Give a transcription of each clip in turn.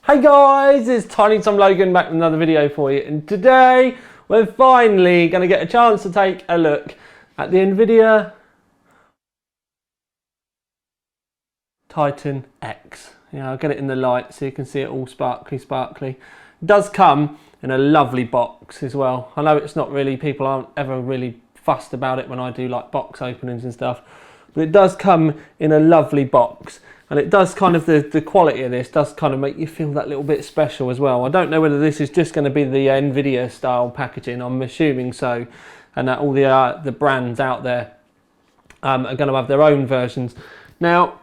Hey guys, it's Tiny Tom Logan back with another video for you, and today we're finally going to get a chance to take a look at the Nvidia Titan X. I'll get it in the light so you can see it all sparkly. It does come in a lovely box as well. I know it's not really, people aren't ever really fussed about it when I do like box openings and stuff, but it does come in a lovely box. And it does kind of, the quality of this does kind of make you feel that little bit special as well. I don't know whether this is just going to be the Nvidia style packaging. I'm assuming so. And that all the brands out there are going to have their own versions. Now,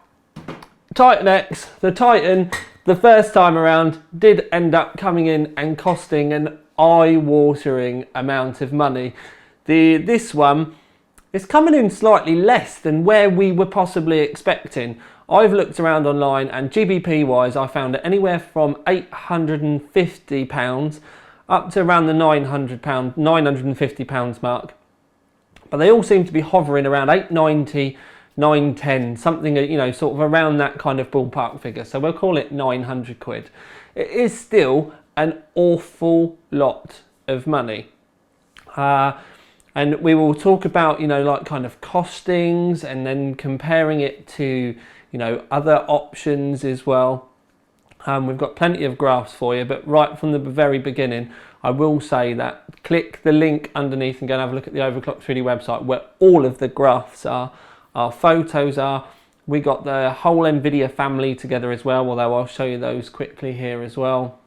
Titan X, the Titan, the first time around, did end up coming in and costing an eye-watering amount of money. This one is coming in slightly less than where we were possibly expecting. I've looked around online, and GBP wise I found it anywhere from £850 up to around the £950 mark, but they all seem to be hovering around 890, 910, something, sort of around that kind of ballpark figure, so we'll call it 900 quid. It is still an awful lot of money. And we will talk about, like kind of costings and then comparing it to, other options as well. We've got plenty of graphs for you, but right from the very beginning, I will say that click the link underneath and go and have a look at the Overclock 3D website where all of the graphs are, our photos are. We got the whole Nvidia family together as well, although I'll show you those quickly here as well.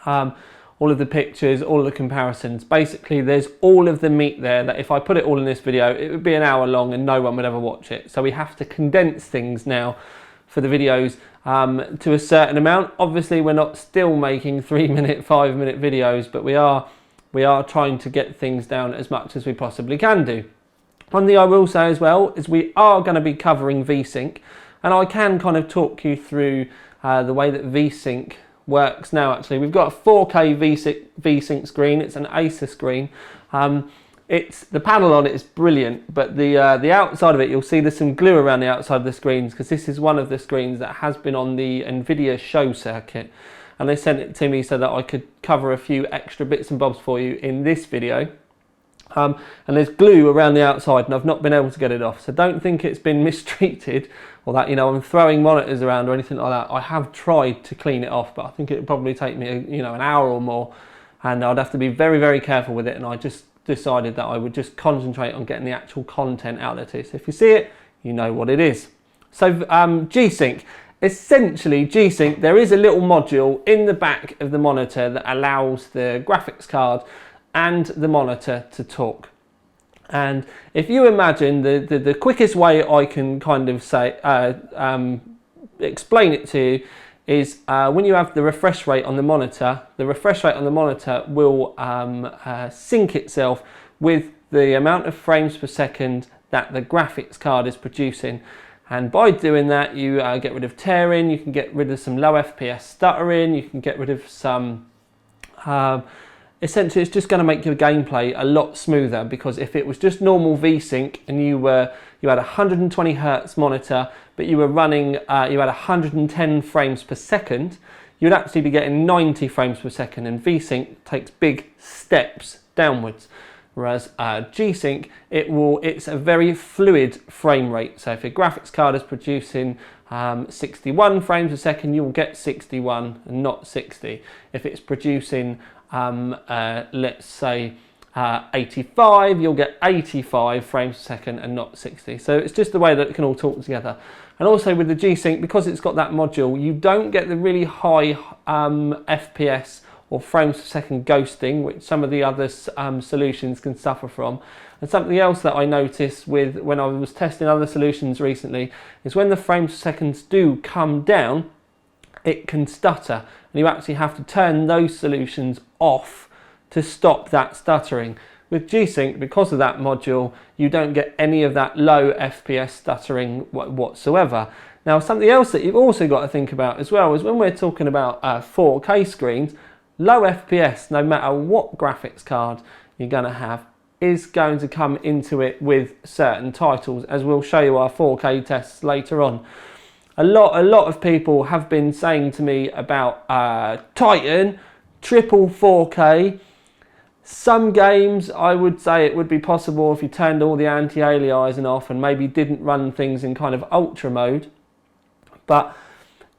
All of the pictures, all of the comparisons. Basically, there's all of the meat there that if I put it all in this video, it would be an hour long and no one would ever watch it. So we have to condense things now for the videos to a certain amount. Obviously, we're not still making 3-minute, 5-minute videos, but we are trying to get things down as much as we possibly can do. One thing I will say as well is we are going to be covering Gsync, and I can kind of talk you through the way that Gsync works now. Actually, we've got a 4K Gsync screen. It's an Acer screen. It's the panel on it is brilliant, but the outside of it, you'll see there's some glue around the outside of the screens because this is one of the screens that has been on the Nvidia show circuit, and they sent it to me so that I could cover a few extra bits and bobs for you in this video. And there's glue around the outside and I've not been able to get it off, so don't think it's been mistreated or that I'm throwing monitors around or anything like that. I have tried to clean it off, but I think it would probably take me an hour or more, and I'd have to be very, very careful with it, and I just decided that I would just concentrate on getting the actual content out there too. So if you see it, you know what it is. So Gsync. Essentially, Gsync, there is a little module in the back of the monitor that allows the graphics card and the monitor to talk. And if you imagine the quickest way I can kind of say explain it to you is when you have the refresh rate on the monitor will sync itself with the amount of frames per second that the graphics card is producing. And by doing that, you get rid of tearing, you can get rid of some low FPS stuttering, you can get rid of some essentially, it's just going to make your gameplay a lot smoother, because if it was just normal Gsync and you had a 120 Hertz monitor, but you were running, you had 110 frames per second, you'd actually be getting 90 frames per second, and Gsync takes big steps downwards. Whereas Gsync, it's a very fluid frame rate. So if your graphics card is producing 61 frames a second, you will get 61 and not 60. If it's producing let's say 85, you'll get 85 frames per second and not 60. So it's just the way that it can all talk together. And also with the Gsync, because it's got that module, you don't get the really high FPS or frames per second ghosting, which some of the other solutions can suffer from. And something else that I noticed when I was testing other solutions recently is when the frames per seconds do come down, it can stutter, and you actually have to turn those solutions off to stop that stuttering. With Gsync, because of that module, you don't get any of that low FPS stuttering whatsoever. Now, something else that you've also got to think about as well is when we're talking about 4K screens, low FPS, no matter what graphics card you're going to have, is going to come into it with certain titles, as we'll show you our 4K tests later on. A lot of people have been saying to me about Titan, triple 4K. Some games I would say it would be possible if you turned all the anti-aliasing off and maybe didn't run things in kind of ultra mode. But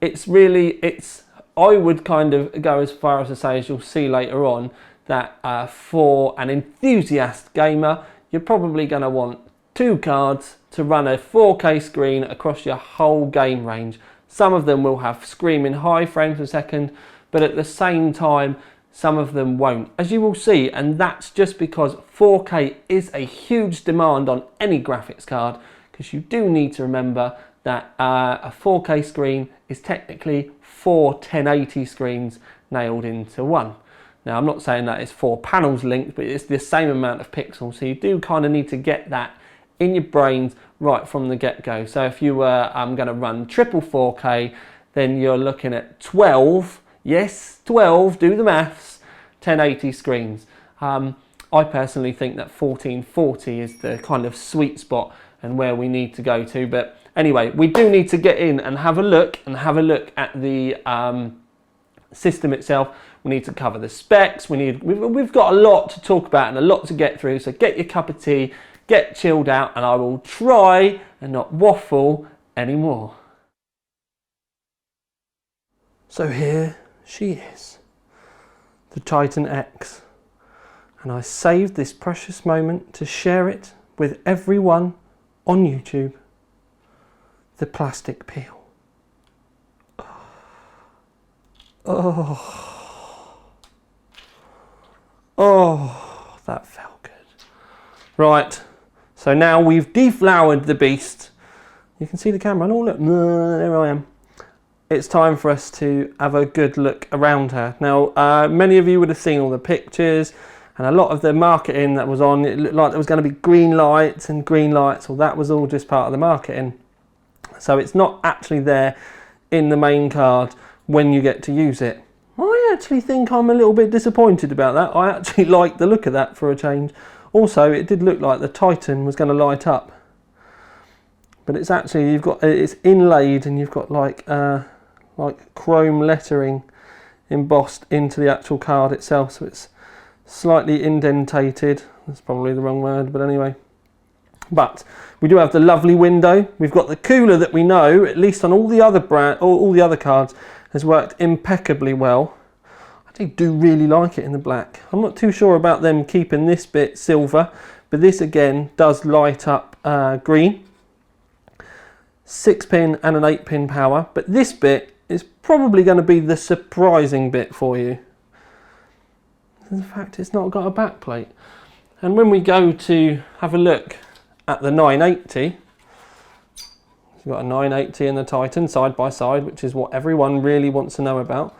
I would kind of go as far as to say, as you'll see later on, that for an enthusiast gamer, you're probably going to want 2 cards to run a 4K screen across your whole game range. Some of them will have screaming high frames per second, but at the same time, some of them won't, as you will see, and that's just because 4K is a huge demand on any graphics card, because you do need to remember that a 4K screen is technically 4 1080 screens nailed into one. Now, I'm not saying that it's 4 panels linked, but it's the same amount of pixels, so you do kind of need to get that in your brains right from the get-go. So if you were going to run triple 4K, then you're looking at 12, yes, 12, do the maths, 1080 screens. I personally think that 1440 is the kind of sweet spot and where we need to go to. But anyway, we do need to get in and have a look at the system itself. We need to cover the specs. We've got a lot to talk about and a lot to get through. So get your cup of tea, get chilled out, and I will try and not waffle anymore. So here she is, the Titan X, and I saved this precious moment to share it with everyone on YouTube. The plastic peel. Oh, that felt good. Right, so now we've deflowered the beast. You can see the camera. Oh, look, there I am. It's time for us to have a good look around her. Now, many of you would have seen all the pictures and a lot of the marketing that was on. It looked like there was going to be green lights and green lights. Well, that was all just part of the marketing. So it's not actually there in the main card when you get to use it. I actually think I'm a little bit disappointed about that. I actually like the look of that for a change. Also, it did look like the Titan was going to light up. But it's actually, it's inlaid and you've got like chrome lettering embossed into the actual card itself, so it's slightly indentated. That's probably the wrong word, but anyway. But we do have the lovely window. We've got the cooler that we know, at least on all the other all the other cards, has worked impeccably well. I actually do really like it in the black. I'm not too sure about them keeping this bit silver, but this again does light up green. 6-pin and an 8-pin power, but this bit is probably going to be the surprising bit for you. In fact, it's not got a backplate. And when we go to have a look at the 980, we've got a 980 and the Titan side by side, which is what everyone really wants to know about.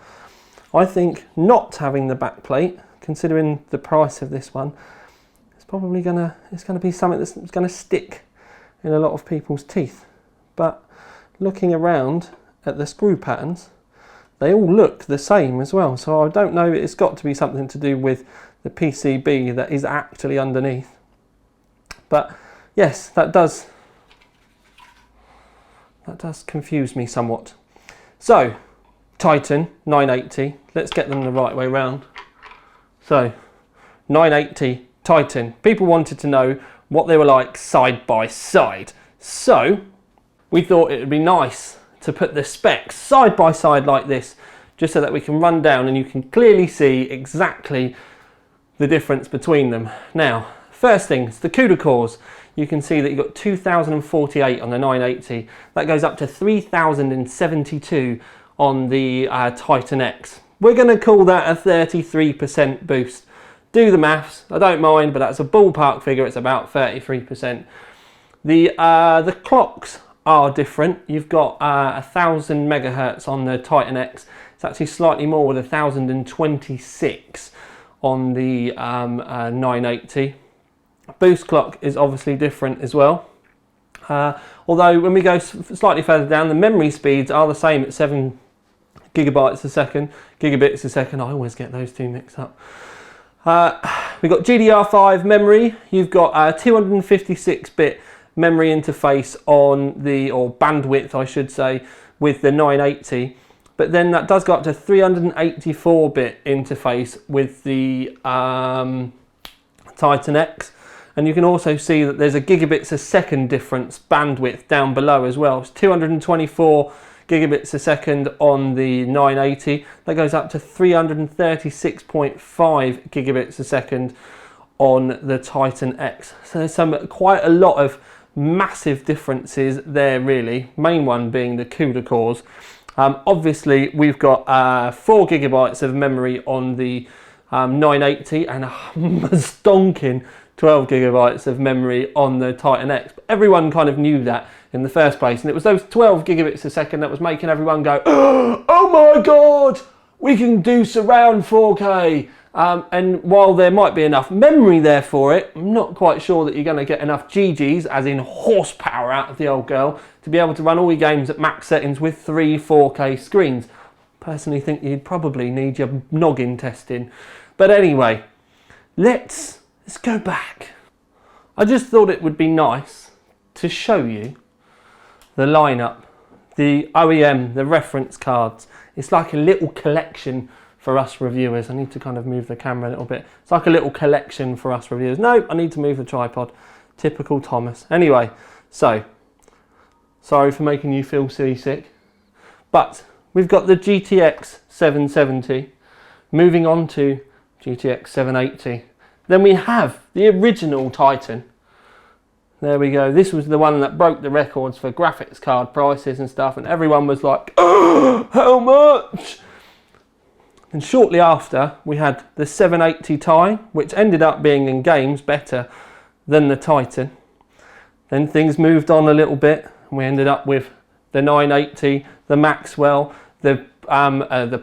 I think not having the backplate, considering the price of this one, it's probably going to be something that's going to stick in a lot of people's teeth. But looking around at the screw patterns, they all look the same as well. So I don't know, it's got to be something to do with the PCB that is actually underneath. But yes, that does confuse me somewhat. So, Titan 980, let's get them the right way round. So, 980 Titan. People wanted to know what they were like side by side. So, we thought it would be nice to put the specs side by side like this, just so that we can run down and you can clearly see exactly the difference between them. Now, first things, the CUDA cores. You can see that you've got 2048 on the 980. That goes up to 3072 on the Titan X. We're going to call that a 33% boost. Do the maths, I don't mind, but that's a ballpark figure, it's about 33%. The clocks are different. You've got 1000 megahertz on the Titan X. It's actually slightly more with 1026 on the 980. Boost clock is obviously different as well. Although when we go slightly further down, the memory speeds are the same at 7 gigabits a second. I always get those two mixed up. We've got GDR5 memory. You've got 256-bit memory interface on the, or bandwidth I should say, with the 980. But then that does go up to 384-bit interface with the Titan X. And you can also see that there's a gigabits a second difference bandwidth down below as well. It's 224 gigabits a second on the 980. That goes up to 336.5 gigabits a second on the Titan X. So there's quite a lot of massive differences there really. Main one being the CUDA cores. Obviously we've got 4 gigabytes of memory on the 980 and a stonking 12 gigabytes of memory on the Titan X. But everyone kind of knew that in the first place, and it was those 12 gigabits a second that was making everyone go, oh my god, we can do surround 4K. And while there might be enough memory there for it, I'm not quite sure that you're going to get enough GGs, as in horsepower, out of the old girl to be able to run all your games at max settings with 3 4K screens. Personally think you'd probably need your noggin testing. But anyway, let's go back. I just thought it would be nice to show you the lineup, the OEM, the reference cards. It's like a little collection for us reviewers. I need to kind of move the camera a little bit. It's like a little collection for us reviewers. No, I need to move the tripod. Typical Thomas. Anyway, so, sorry for making you feel seasick. But we've got the GTX 770, moving on to GTX 780. Then we have the original Titan. There we go. This was the one that broke the records for graphics card prices and stuff, and everyone was like, oh, how much? And shortly after, we had the 780 Ti, which ended up being in games better than the Titan. Then things moved on a little bit, and we ended up with the 980, the Maxwell. The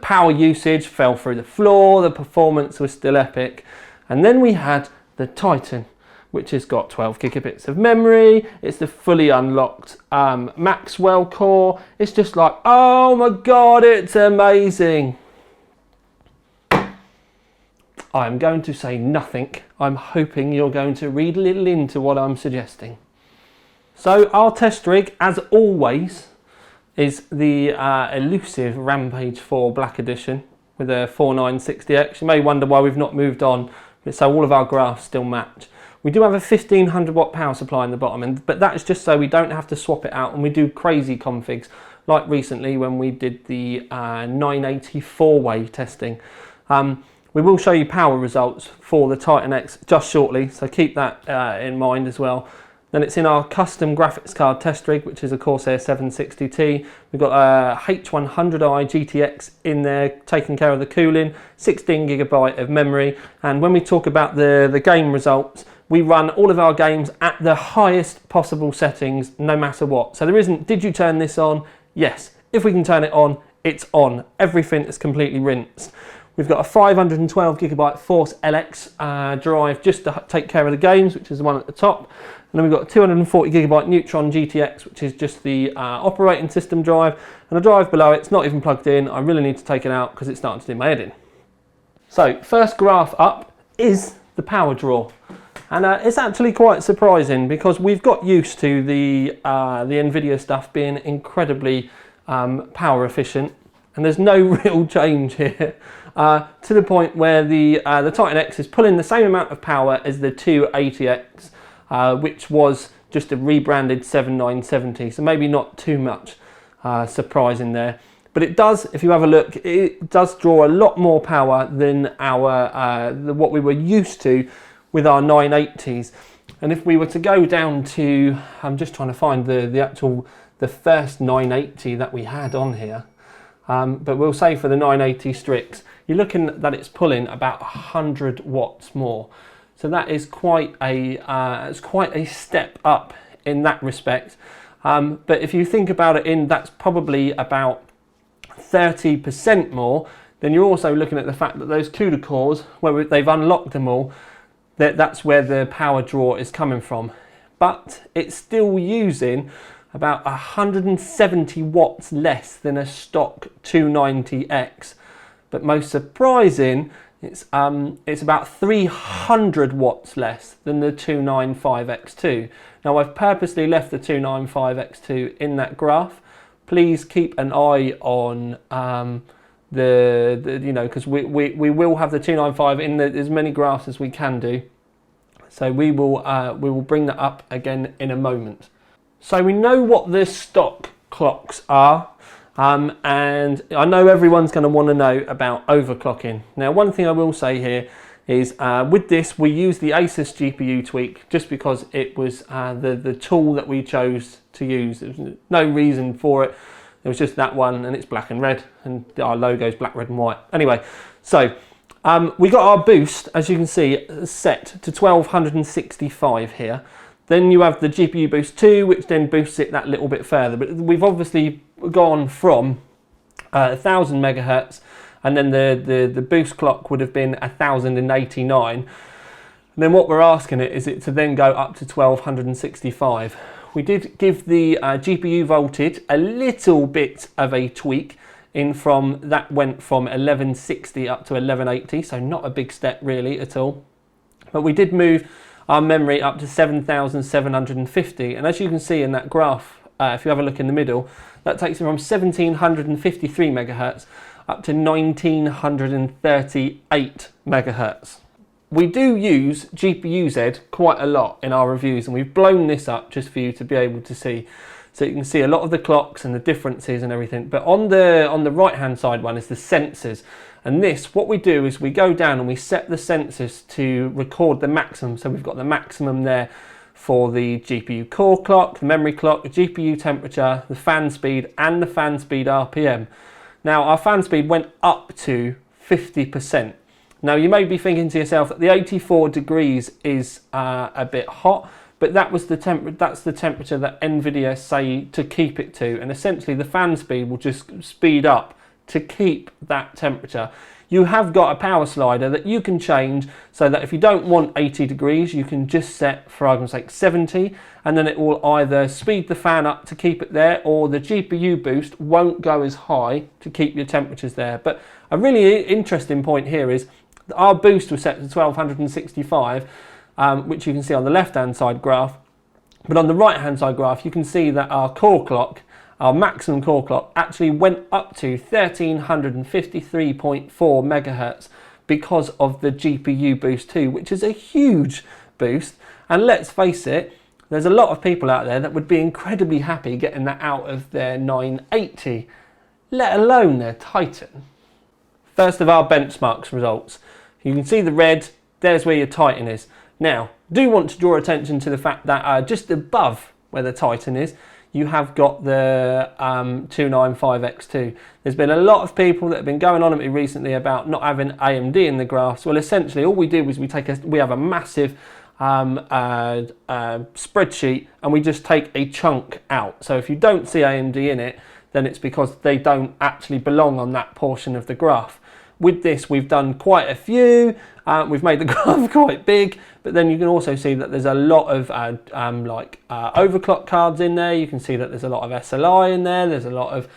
power usage fell through the floor, the performance was still epic. And then we had the Titan, which has got 12 gigabits of memory. It's the fully unlocked Maxwell core. It's just like, oh my god, it's amazing. I'm going to say nothing. I'm hoping you're going to read a little into what I'm suggesting. So our test rig, as always, is the elusive Rampage 4 Black Edition with a 4960X. You may wonder why we've not moved on, so all of our graphs still match. We do have a 1500 watt power supply in the bottom, but that is just so we don't have to swap it out and we do crazy configs, like recently when we did the 980 4-way testing. We will show you power results for the Titan X just shortly, so keep that in mind as well. Then it's in our custom graphics card test rig, which is a Corsair 760T. We've got a H100i GTX in there, taking care of the cooling, 16 gigabyte of memory. And when we talk about the game results, we run all of our games at the highest possible settings, no matter what. So there isn't, did you turn this on? Yes. If we can turn it on, it's on. Everything is completely rinsed. We've got a 512 gigabyte Force LX drive just to take care of the games, which is the one at the top. And then we've got a 240 gigabyte Neutron GTX, which is just the operating system drive. And the drive below it's not even plugged in. I really need to take it out because it's starting to do my head in. So first graph up is the power draw. And it's actually quite surprising because we've got used to the Nvidia stuff being incredibly power efficient. And there's no real change here. To the point where the Titan X is pulling the same amount of power as the 280X, which was just a rebranded 7970, so maybe not too much surprising there. But it does, if you have a look, it does draw a lot more power than our what we were used to with our 980s. And if we were to go down to, I'm just trying to find the first 980 that we had on here. But we'll say for the 980 Strix, you're looking that it's pulling about 100 watts more. So that is quite a step up in that respect. But if you think about it that's probably about 30% more, then you're also looking at the fact that those CUDA cores, where they've unlocked them all, that's where the power draw is coming from. But it's still using about 170 watts less than a stock 290X. But most surprising, It's about 300 watts less than the 295X2. Now I've purposely left the 295X2 in that graph. Please keep an eye on because we will have the 295 in as many graphs as we can do. So we will bring that up again in a moment. So we know what the stock clocks are. And I know everyone's going to want to know about overclocking. Now, one thing I will say here is with this, we use the Asus GPU tweak just because it was the tool that we chose to use. There was no reason for it. It was just that one, and it's black and red, and our logo is black, red and white. Anyway, so we got our boost, as you can see, set to 1265 here. Then you have the GPU boost 2, which then boosts it that little bit further. But we've obviously gone from 1000 megahertz, and then the boost clock would have been 1089. And then what we're asking it is it to then go up to 1265. We did give the GPU voltage a little bit of a tweak in from that went from 1160 up to 1180, so not a big step really at all. But we did move our memory up to 7750, and as you can see in that graph, if you have a look in the middle, that takes it from 1753 megahertz up to 1938 megahertz. We do use GPU-Z quite a lot in our reviews, and we've blown this up just for you to be able to see. So you can see a lot of the clocks and the differences and everything. But on the right-hand side one is the sensors. And this, what we do is we go down and we set the sensors to record the maximum. So we've got the maximum there for the GPU core clock, the memory clock, the GPU temperature, the fan speed, and the fan speed RPM. Now our fan speed went up to 50%. Now you may be thinking to yourself that the 84 degrees is a bit hot, but that's the temperature that Nvidia say to keep it to, and essentially the fan speed will just speed up to keep that temperature. You have got a power slider that you can change so that if you don't want 80 degrees, you can just set, for argument's sake, 70, and then it will either speed the fan up to keep it there, or the GPU boost won't go as high to keep your temperatures there. But a really interesting point here is that our boost was set to 1265, which you can see on the left-hand side graph. But on the right-hand side graph, you can see that our core clock, our maximum core clock, actually went up to 1353.4 megahertz because of the GPU boost 2, which is a huge boost. And let's face it, there's a lot of people out there that would be incredibly happy getting that out of their 980, let alone their Titan. First of our benchmarks results. You can see the red, there's where your Titan is. Now, do want to draw attention to the fact that just above where the Titan is, you have got the 295X2. There's been a lot of people that have been going on at me recently about not having AMD in the graphs. Well, essentially, all we do is we have a massive spreadsheet, and we just take a chunk out. So if you don't see AMD in it, then it's because they don't actually belong on that portion of the graph. With this, we've done quite a few. We've made the graph quite big, but then you can also see that there's a lot of overclock cards in there. You can see that there's a lot of SLI in there. There's a lot of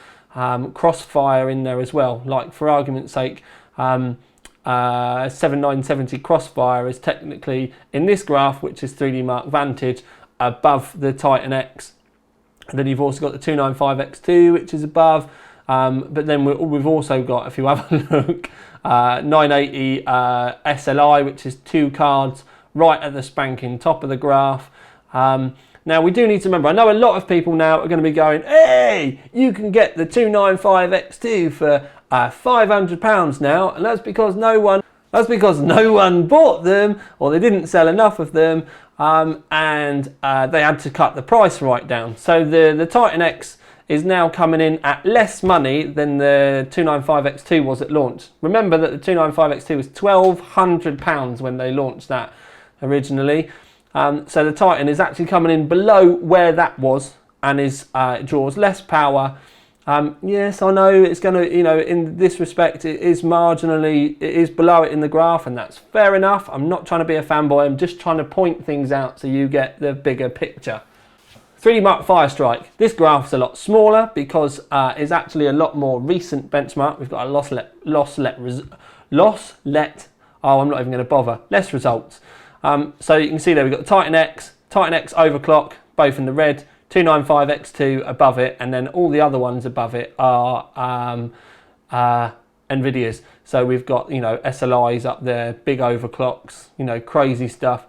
crossfire in there as well. Like, for argument's sake, 7970 crossfire is technically in this graph, which is 3D Mark Vantage, above the Titan X. And then you've also got the 295X2, which is above. But then we've also got, if you have a look, 980 SLI, which is 2 cards right at the spanking top of the graph. Now we do need to remember, I know a lot of people now are going to be going, hey, you can get the 295X2 for £500 now, and that's because no one bought them, or they didn't sell enough of them, and they had to cut the price right down. So the Titan X is now coming in at less money than the 295X2 was at launch. Remember that the 295X2 was £1,200 when they launched that originally. So the Titan is actually coming in below where that was, and it draws less power. Yes, I know it's going to, in this respect, it is below it in the graph, and that's fair enough. I'm not trying to be a fanboy, I'm just trying to point things out so you get the bigger picture. 3D Mark Firestrike. This graph's a lot smaller because it's actually a lot more recent benchmark. We've got a loss let oh, I'm not even going to bother. Less results. So you can see there we've got Titan X overclock, both in the red, 295X2 above it, and then all the other ones above it are Nvidias. So we've got, you know, SLIs up there, big overclocks, you know, crazy stuff.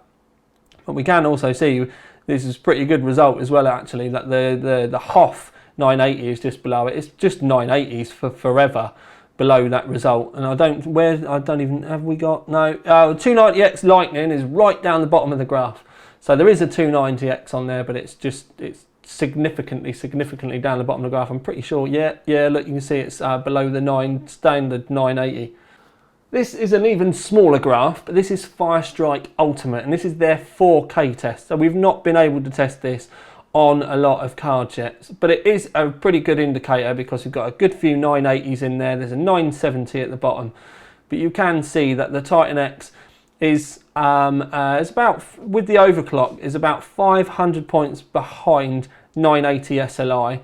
But we can also see this is a pretty good result as well, actually, that the Hoff 980 is just below it. It's just 980s for forever below that result. And I don't even, have we got, no, 290X Lightning is right down the bottom of the graph. So there is a 290X on there, but it's significantly down the bottom of the graph. I'm pretty sure, yeah, look, you can see it's below the standard 980. This is an even smaller graph, but this is Firestrike Ultimate, and this is their 4K test. So we've not been able to test this on a lot of cards yet, but it is a pretty good indicator because we've got a good few 980s in there. There's a 970 at the bottom, but you can see that the Titan X is about, with the overclock, is about 500 points behind 980 SLI.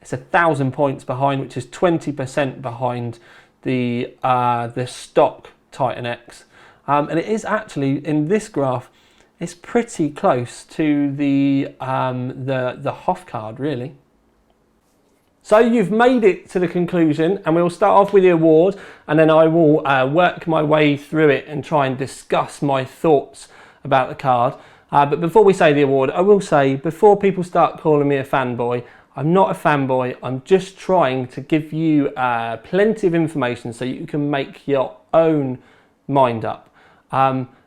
It's 1,000 points behind, which is 20% behind the stock Titan X, and it is actually, in this graph, it's pretty close to the Hoff card, really. So you've made it to the conclusion, and we'll start off with the award, and then I will work my way through it and try and discuss my thoughts about the card. But before we say the award, I will say, before people start calling me a fanboy, I'm not a fanboy. I'm just trying to give you plenty of information so you can make your own mind up.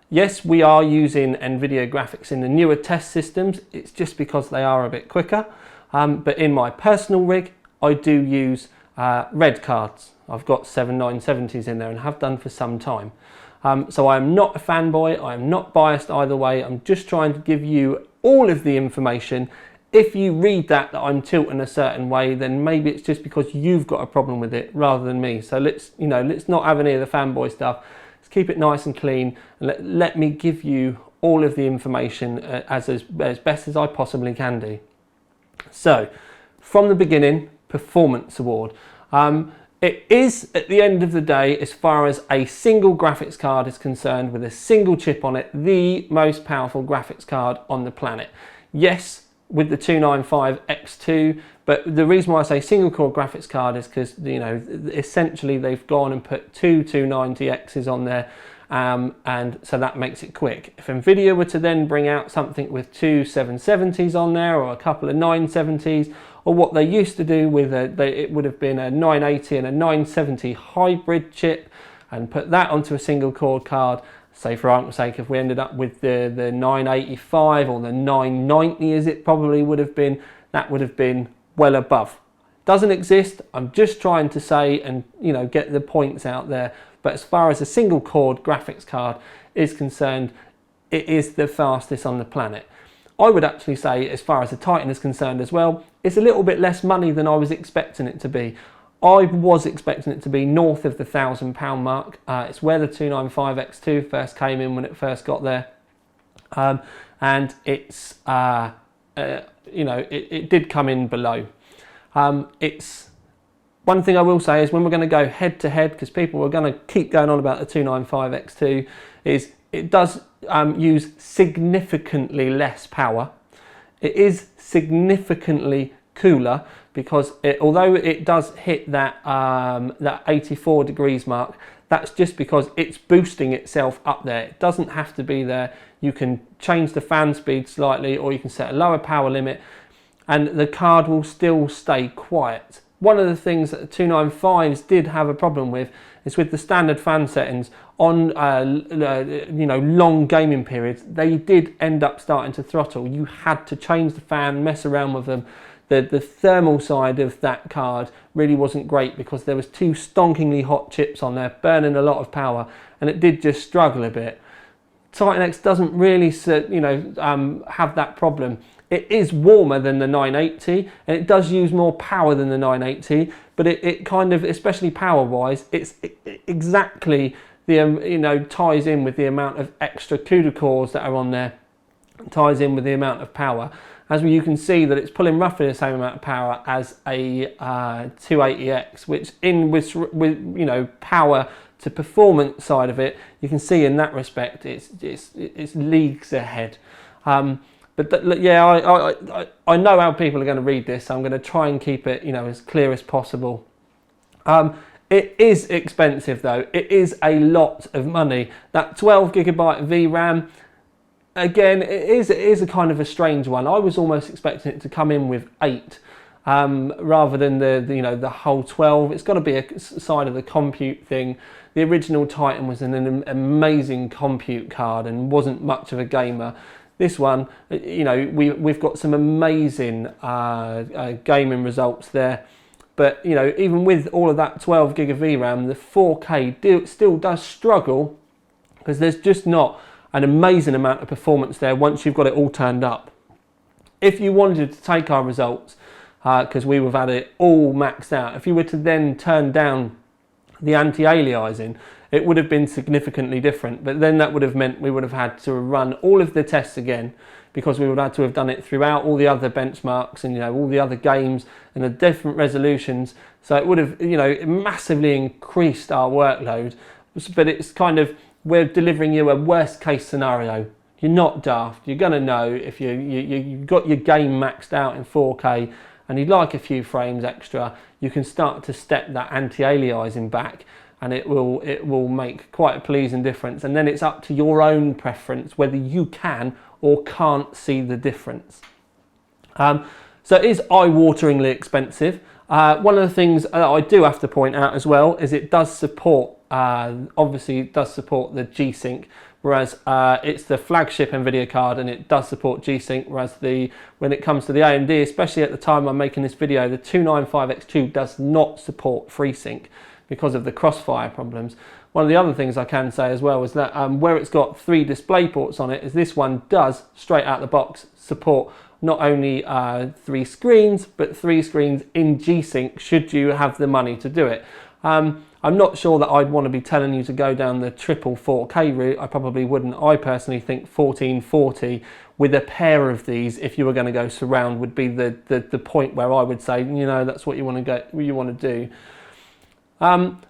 Yes, we are using Nvidia graphics in the newer test systems. It's just because they are a bit quicker. But in my personal rig, I do use red cards. I've got 7970s in there and have done for some time. So I'm not a fanboy. I'm not biased either way. I'm just trying to give you all of the information. If you read that I'm tilting a certain way, then maybe it's just because you've got a problem with it rather than me. So let's not have any of the fanboy stuff. Let's keep it nice and clean, and let me give you all of the information as best as I possibly can do. So, from the beginning, Performance Award. It is, at the end of the day, as far as a single graphics card is concerned, with a single chip on it, the most powerful graphics card on the planet. Yes, with the 295X2, but the reason why I say single core graphics card is because, you know, essentially they've gone and put two 290Xs on there, and so that makes it quick. If Nvidia were to then bring out something with two 770s on there, or a couple of 970s, or what they used to do with it would have been a 980 and a 970 hybrid chip, and put that onto a single core card. Say, for argument's sake, if we ended up with the 985 or the 990 as it probably would have been, that would have been well above. Doesn't exist. I'm just trying to say and, you know, get the points out there. But as far as a single core graphics card is concerned, it is the fastest on the planet. I would actually say, as far as the Titan is concerned as well, it's a little bit less money than I was expecting it to be. I was expecting it to be north of the £1,000 mark. It's where the 295X2 first came in when it first got there. And it's, you know, it did come in below. It's one thing I will say is when we're going to go head to head, because people are going to keep going on about the 295X2, is it does use significantly less power. It is significantly cooler, because although it does hit that 84 degrees mark, that's just because it's boosting itself up there. It doesn't have to be there. You can change the fan speed slightly, or you can set a lower power limit, and the card will still stay quiet. One of the things that the 295s did have a problem with is with the standard fan settings on you know, long gaming periods, they did end up starting to throttle. You had to change the fan, mess around with them. The thermal side of that card really wasn't great because there was two stonkingly hot chips on there burning a lot of power, and it did just struggle a bit. Titan X doesn't really, you know, have that problem. It is warmer than the 980, and it does use more power than the 980, but it kind of, especially power wise, it's exactly the you know, ties in with the amount of extra CUDA cores that are on there, ties in with the amount of power. as you can see that it's pulling roughly the same amount of power as a 280X, which with you know, power to performance side of it, you can see in that respect it's leagues ahead. But yeah, I know how people are going to read this, so I'm going to try and keep it, you know, as clear as possible. It is expensive though. It is a lot of money. That 12 gigabyte VRAM, again, it is a kind of a strange one. I was almost expecting it to come in with 8 rather than the you know, the whole 12. It's got to be a side of the compute thing. The original Titan was an amazing compute card and wasn't much of a gamer. This one, you know, we've got some amazing gaming results there. But, you know, even with all of that 12 gig of VRAM, the 4K still does struggle because there's just not an amazing amount of performance there once you've got it all turned up. If you wanted to take our results, because we would have had it all maxed out, if you were to then turn down the anti-aliasing, it would have been significantly different. But then that would have meant we would have had to run all of the tests again, because we would have had to have done it throughout all the other benchmarks and, you know, all the other games and the different resolutions. So it would have, you know, massively increased our workload. But it's kind of, we're delivering you a worst case scenario. You're not daft. You're going to know if you've got your game maxed out in 4K and you'd like a few frames extra, you can start to step that anti-aliasing back, and it will make quite a pleasing difference. And then it's up to your own preference whether you can or can't see the difference. So it is eye-wateringly expensive. One of the things that I do have to point out as well is it does support, obviously it does support the Gsync, whereas it's the flagship Nvidia card and it does support Gsync, whereas when it comes to the AMD, especially at the time I'm making this video, the 295X2 does not support FreeSync because of the crossfire problems. One of the other things I can say as well is that where it's got 3 display ports on it, is this one does straight out the box support not only 3 screens, but 3 screens in Gsync should you have the money to do it. I'm not sure that I'd want to be telling you to go down the triple 4K route. I probably wouldn't. I personally think 1440 with a pair of these, if you were going to go surround, would be the point where I would say, you know, that's what you want to do.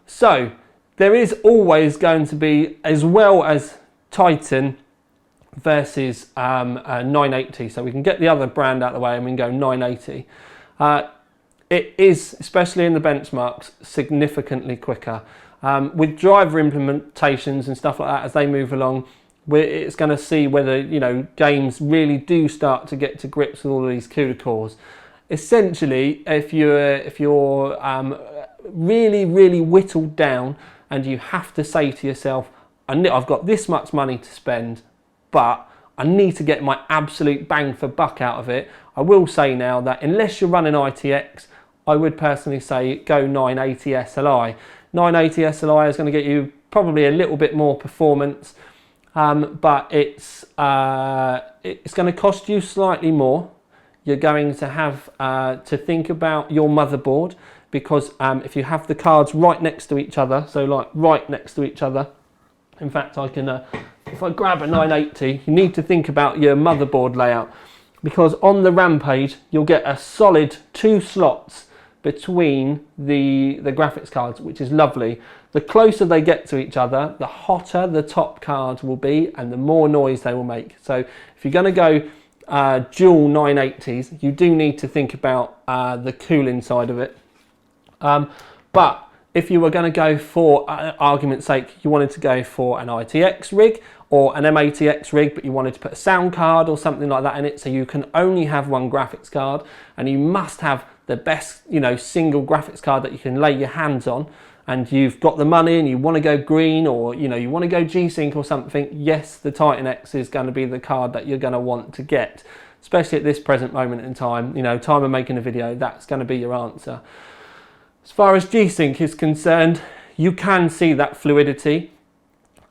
So there is always going to be, as well as Titan versus 980, so we can get the other brand out of the way and we can go 980. It is, especially in the benchmarks, significantly quicker. With driver implementations and stuff like that, as they move along, it's going to see whether, you know, games really do start to get to grips with all of these CUDA cores. Essentially, if you're really whittled down and you have to say to yourself, I've got this much money to spend, but I need to get my absolute bang for buck out of it, I will say now that unless you're running ITX, I would personally say go 980 SLI. 980 SLI is going to get you probably a little bit more performance, but it's going to cost you slightly more. You're going to have to think about your motherboard, because if you have the cards right next to each other, so like right next to each other, in fact I can, if I grab a 980, you need to think about your motherboard layout, because on the RAM page you'll get a solid 2 slots between the graphics cards, which is lovely. The closer they get to each other, the hotter the top card will be and the more noise they will make. So if you're going to go dual 980s, you do need to think about the cooling side of it. But if you were going to go for argument's sake, you wanted to go for an ITX rig or an M80X rig, but you wanted to put a sound card or something like that in it, so you can only have one graphics card and you must have the best, you know, single graphics card that you can lay your hands on, and you've got the money and you want to go green, or, you know, you want to go Gsync or something, yes, the Titan X is going to be the card that you're going to want to get, especially at this present moment in time. You know, time of making a video, that's going to be your answer. As far as Gsync is concerned, you can see that fluidity.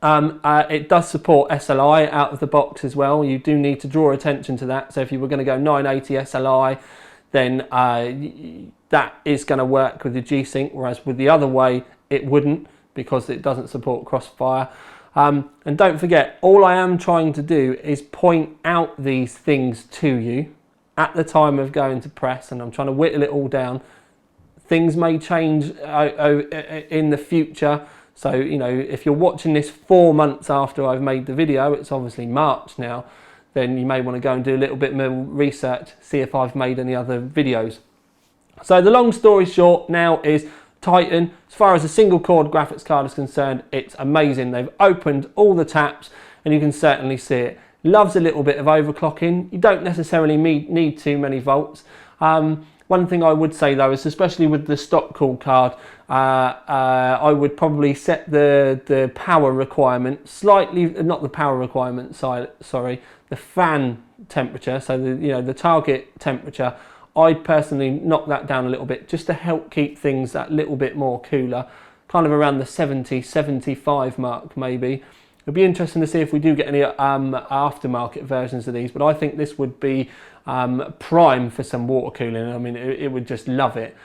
It does support SLI out of the box as well. You do need to draw attention to that. So if you were going to go 980 SLI, then that is going to work with the Gsync, whereas with the other way it wouldn't, because it doesn't support crossfire. And don't forget, all I am trying to do is point out these things to you. at the time of going to press, and I'm trying to whittle it all down. Things may change in the future. So, you know, if you're watching this 4 months after I've made the video, it's obviously March now, then you may want to go and do a little bit more research, see if I've made any other videos. So the long story short now is Titan, as far as a single core graphics card is concerned, it's amazing. They've opened all the taps and you can certainly see it. Loves a little bit of overclocking. You don't necessarily need too many volts. One thing I would say though is, especially with the stock cool card, I would probably set the power requirement slightly, not the power requirement side, sorry, the fan temperature, so the target temperature. I'd personally knock that down a little bit just to help keep things that little bit more cooler, kind of around the 70, 75 mark maybe. It'd be interesting to see if we do get any aftermarket versions of these, but I think this would be prime for some water cooling. I mean, it would just love it.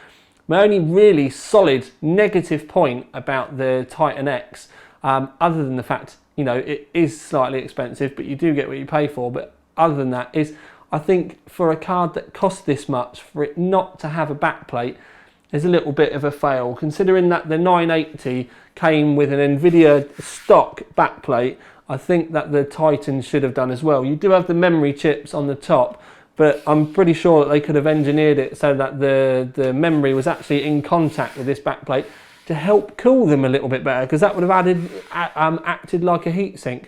My only really solid negative point about the Titan X, other than the fact, you know, it is slightly expensive, but you do get what you pay for, but other than that is, I think for a card that costs this much, for it not to have a backplate is a little bit of a fail, considering that the 980 came with an Nvidia stock backplate. I think that the Titan should have done as well. You do have the memory chips on the top, but I'm pretty sure that they could have engineered it so that the memory was actually in contact with this backplate to help cool them a little bit better, because that would have acted like a heatsink.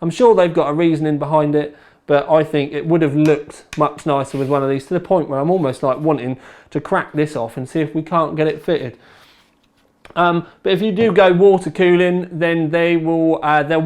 I'm sure they've got a reasoning behind it, but I think it would have looked much nicer with one of these, to the point where I'm almost like wanting to crack this off and see if we can't get it fitted. But if you do go water cooling, then there will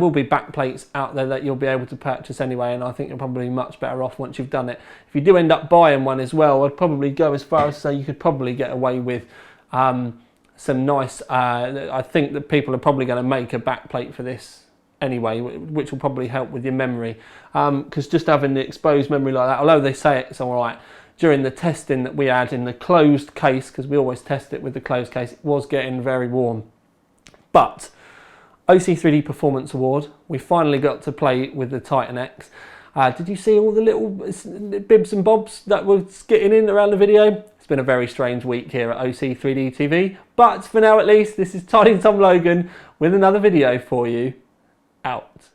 be backplates out there that you'll be able to purchase anyway, and I think you're probably much better off once you've done it. If you do end up buying one as well, I'd probably go as far as to say you could probably get away with some nice, I think that people are probably going to make a backplate for this anyway, which will probably help with your memory, because just having the exposed memory like that, although they say it's all right, during the testing that we had in the closed case, because we always test it with the closed case, it was getting very warm. But OC3D Performance Award, we finally got to play with the Titan X. Did you see all the little bibs and bobs that were getting in around the video? It's been a very strange week here at OC3D TV, but for now at least, this is Tiny Tom Logan with another video for you. Out.